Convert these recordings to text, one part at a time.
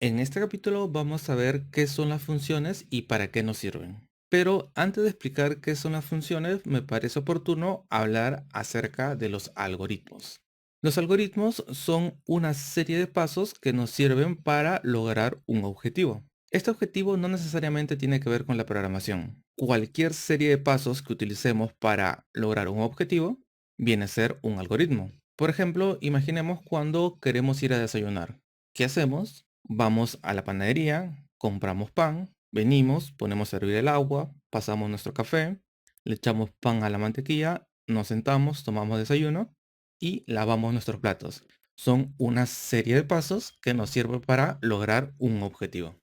En este capítulo vamos a ver qué son las funciones y para qué nos sirven. Pero antes de explicar qué son las funciones, me parece oportuno hablar acerca de los algoritmos. Los algoritmos son una serie de pasos que nos sirven para lograr un objetivo. Este objetivo no necesariamente tiene que ver con la programación. Cualquier serie de pasos que utilicemos para lograr un objetivo viene a ser un algoritmo. Por ejemplo, imaginemos cuando queremos ir a desayunar. ¿Qué hacemos? Vamos a la panadería, compramos pan, venimos, ponemos a hervir el agua, pasamos nuestro café, le echamos pan a la mantequilla, nos sentamos, tomamos desayuno y lavamos nuestros platos. Son una serie de pasos que nos sirven para lograr un objetivo.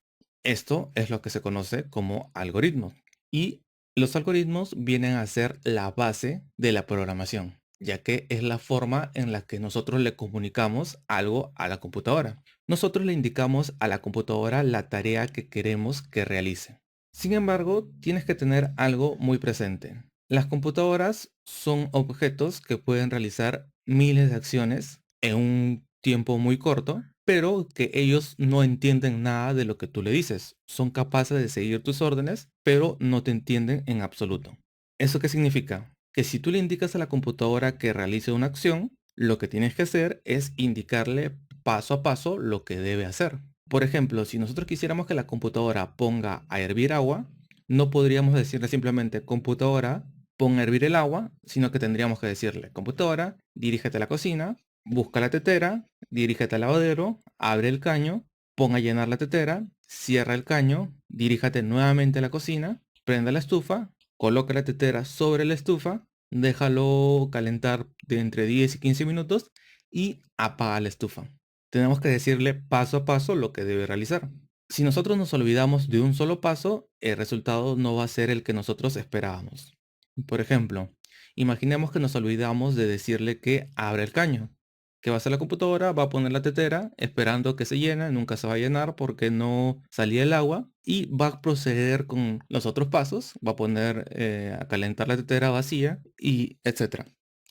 Esto es lo que se conoce como algoritmos. Y los algoritmos vienen a ser la base de la programación, ya que es la forma en la que nosotros le comunicamos algo a la computadora. Nosotros le indicamos a la computadora la tarea que queremos que realice. Sin embargo, tienes que tener algo muy presente. Las computadoras son objetos que pueden realizar miles de acciones en un tiempo muy corto, pero que ellos no entienden nada de lo que tú le dices. Son capaces de seguir tus órdenes, pero no te entienden en absoluto. ¿Eso qué significa? Que si tú le indicas a la computadora que realice una acción, lo que tienes que hacer es indicarle paso a paso lo que debe hacer. Por ejemplo, si nosotros quisiéramos que la computadora ponga a hervir agua, no podríamos decirle simplemente computadora, pon a hervir el agua, sino que tendríamos que decirle computadora, dirígete a la cocina, busca la tetera, dirígete al lavadero, abre el caño, pon a llenar la tetera, cierra el caño, diríjate nuevamente a la cocina, prenda la estufa, coloca la tetera sobre la estufa, déjalo calentar de entre 10 y 15 minutos y apaga la estufa. Tenemos que decirle paso a paso lo que debe realizar. Si nosotros nos olvidamos de un solo paso, el resultado no va a ser el que nosotros esperábamos. Por ejemplo, imaginemos que nos olvidamos de decirle que abra el caño. ¿Qué va a hacer la computadora? Va a poner la tetera esperando que se llene, nunca se va a llenar porque no salía el agua y va a proceder con los otros pasos, va a poner a calentar la tetera vacía y etcétera.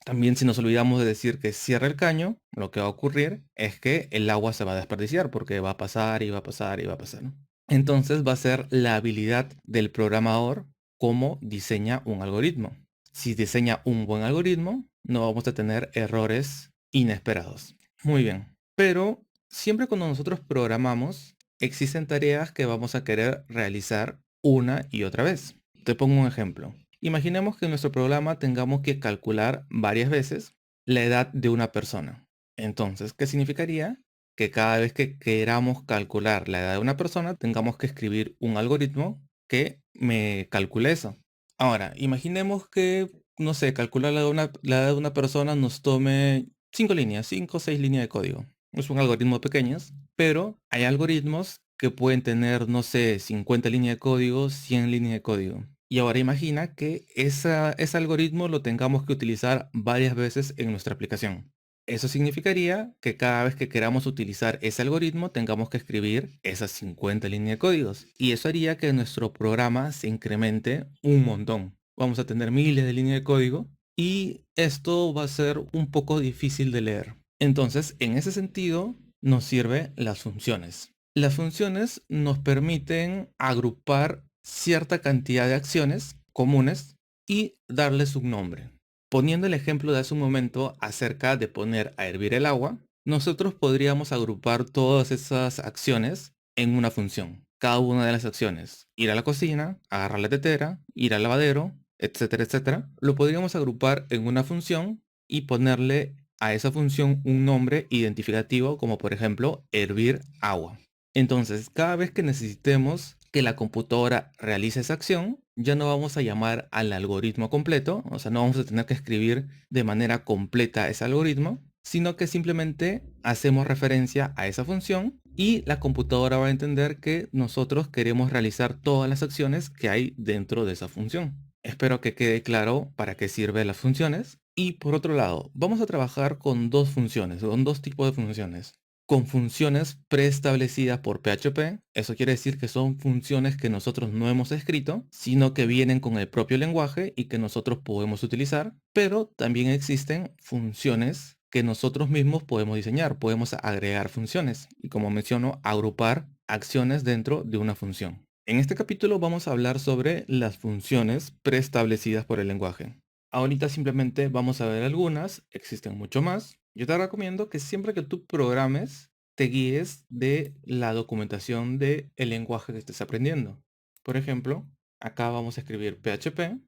También si nos olvidamos de decir que cierra el caño, lo que va a ocurrir es que el agua se va a desperdiciar porque va a pasar y va a pasar y va a pasar, ¿no? Entonces va a ser la habilidad del programador cómo diseña un algoritmo. Si diseña un buen algoritmo, no vamos a tener errores inesperados. Muy bien. Pero siempre cuando nosotros programamos, existen tareas que vamos a querer realizar una y otra vez. Te pongo un ejemplo. Imaginemos que en nuestro programa tengamos que calcular varias veces la edad de una persona. Entonces, ¿qué significaría? Que cada vez que queramos calcular la edad de una persona, tengamos que escribir un algoritmo que me calcule eso. Ahora, imaginemos que, no sé, calcular la edad de una persona nos tome 5 líneas, 5 o 6 líneas de código. Es un algoritmo pequeño, pero hay algoritmos que pueden tener, no sé, 50 líneas de código, 100 líneas de código. Y ahora imagina que ese algoritmo lo tengamos que utilizar varias veces en nuestra aplicación. Eso significaría que cada vez que queramos utilizar ese algoritmo tengamos que escribir esas 50 líneas de códigos. Y eso haría que nuestro programa se incremente un montón. Vamos a tener miles de líneas de código y esto va a ser un poco difícil de leer. Entonces, en ese sentido, nos sirven las funciones. Las funciones nos permiten agrupar cierta cantidad de acciones comunes y darles un nombre. Poniendo el ejemplo de hace un momento acerca de poner a hervir el agua, nosotros podríamos agrupar todas esas acciones en una función. Cada una de las acciones, ir a la cocina, agarrar la tetera, ir al lavadero, etcétera, etcétera, lo podríamos agrupar en una función y ponerle a esa función un nombre identificativo como por ejemplo hervir agua. Entonces, cada vez que necesitemos que la computadora realice esa acción, ya no vamos a llamar al algoritmo completo, o sea, no vamos a tener que escribir de manera completa ese algoritmo, sino que simplemente hacemos referencia a esa función y la computadora va a entender que nosotros queremos realizar todas las acciones que hay dentro de esa función. Espero que quede claro para qué sirven las funciones. Y por otro lado, vamos a trabajar con dos funciones, con dos tipos de funciones con funciones preestablecidas por PHP. Eso quiere decir que son funciones que nosotros no hemos escrito, sino que vienen con el propio lenguaje y que nosotros podemos utilizar. Pero también existen funciones que nosotros mismos podemos diseñar. Podemos agregar funciones y, como menciono, agrupar acciones dentro de una función. En este capítulo vamos a hablar sobre las funciones preestablecidas por el lenguaje. Ahorita simplemente vamos a ver algunas, existen mucho más. Yo te recomiendo que siempre que tú programes, te guíes de la documentación del lenguaje que estés aprendiendo. Por ejemplo, acá vamos a escribir PHP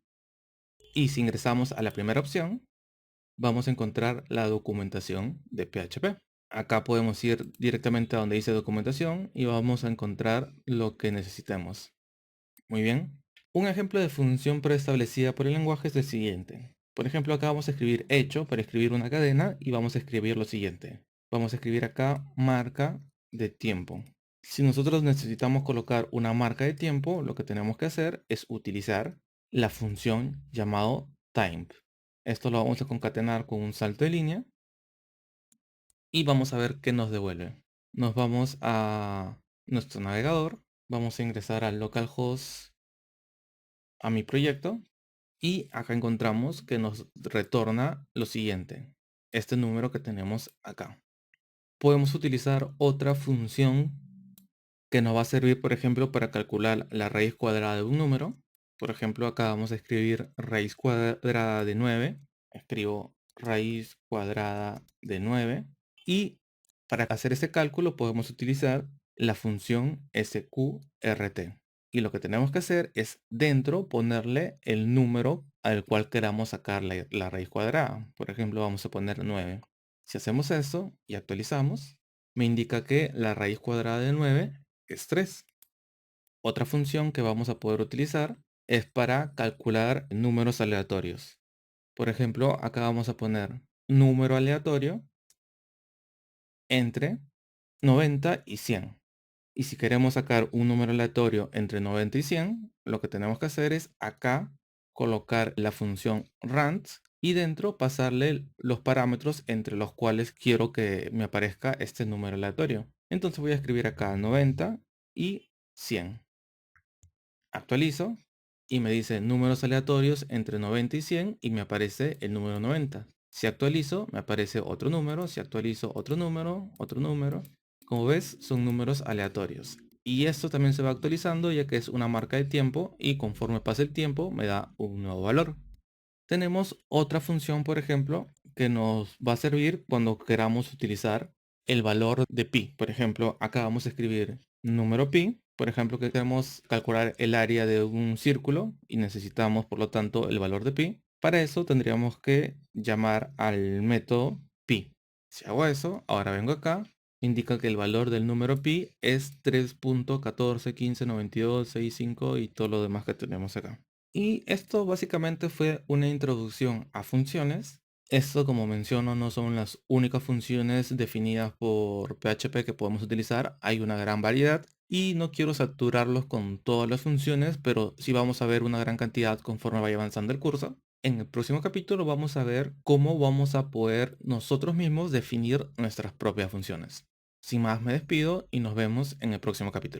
y si ingresamos a la primera opción, vamos a encontrar la documentación de PHP. Acá podemos ir directamente a donde dice documentación y vamos a encontrar lo que necesitemos. Muy bien. Un ejemplo de función preestablecida por el lenguaje es el siguiente. Por ejemplo, acá vamos a escribir hecho para escribir una cadena y vamos a escribir lo siguiente. Vamos a escribir acá marca de tiempo. Si nosotros necesitamos colocar una marca de tiempo, lo que tenemos que hacer es utilizar la función llamado time. Esto lo vamos a concatenar con un salto de línea y vamos a ver qué nos devuelve. Nos vamos a nuestro navegador, vamos a ingresar al localhost, a mi proyecto, y acá encontramos que nos retorna lo siguiente, este número que tenemos acá. Podemos utilizar otra función que nos va a servir, por ejemplo, para calcular la raíz cuadrada de un número. Por ejemplo, acá vamos a escribir raíz cuadrada de 9. Escribo raíz cuadrada de 9. Y para hacer ese cálculo podemos utilizar la función sqrt. Y lo que tenemos que hacer es dentro ponerle el número al cual queramos sacar la raíz cuadrada. Por ejemplo, vamos a poner 9. Si hacemos eso y actualizamos, me indica que la raíz cuadrada de 9 es 3. Otra función que vamos a poder utilizar es para calcular números aleatorios. Por ejemplo, acá vamos a poner número aleatorio entre 90 y 100. Y si queremos sacar un número aleatorio entre 90 y 100, lo que tenemos que hacer es acá colocar la función rand y dentro pasarle los parámetros entre los cuales quiero que me aparezca este número aleatorio. Entonces voy a escribir acá 90 y 100. Actualizo y me dice números aleatorios entre 90 y 100 y me aparece el número 90. Si actualizo, me aparece otro número. Si actualizo, otro número, otro número. Como ves, son números aleatorios. Y esto también se va actualizando ya que es una marca de tiempo y conforme pasa el tiempo me da un nuevo valor. Tenemos otra función, por ejemplo, que nos va a servir cuando queramos utilizar el valor de pi. Por ejemplo, acá vamos a escribir número pi. Por ejemplo, que queremos calcular el área de un círculo y necesitamos, por lo tanto, el valor de pi. Para eso tendríamos que llamar al método pi. Si hago eso, ahora vengo acá, indica que el valor del número pi es 3.14159265 y todo lo demás que tenemos acá. Y esto básicamente fue una introducción a funciones. Esto, como menciono, no son las únicas funciones definidas por PHP que podemos utilizar. Hay una gran variedad y no quiero saturarlos con todas las funciones, pero sí vamos a ver una gran cantidad conforme vaya avanzando el curso. En el próximo capítulo vamos a ver cómo vamos a poder nosotros mismos definir nuestras propias funciones. Sin más, me despido y nos vemos en el próximo capítulo.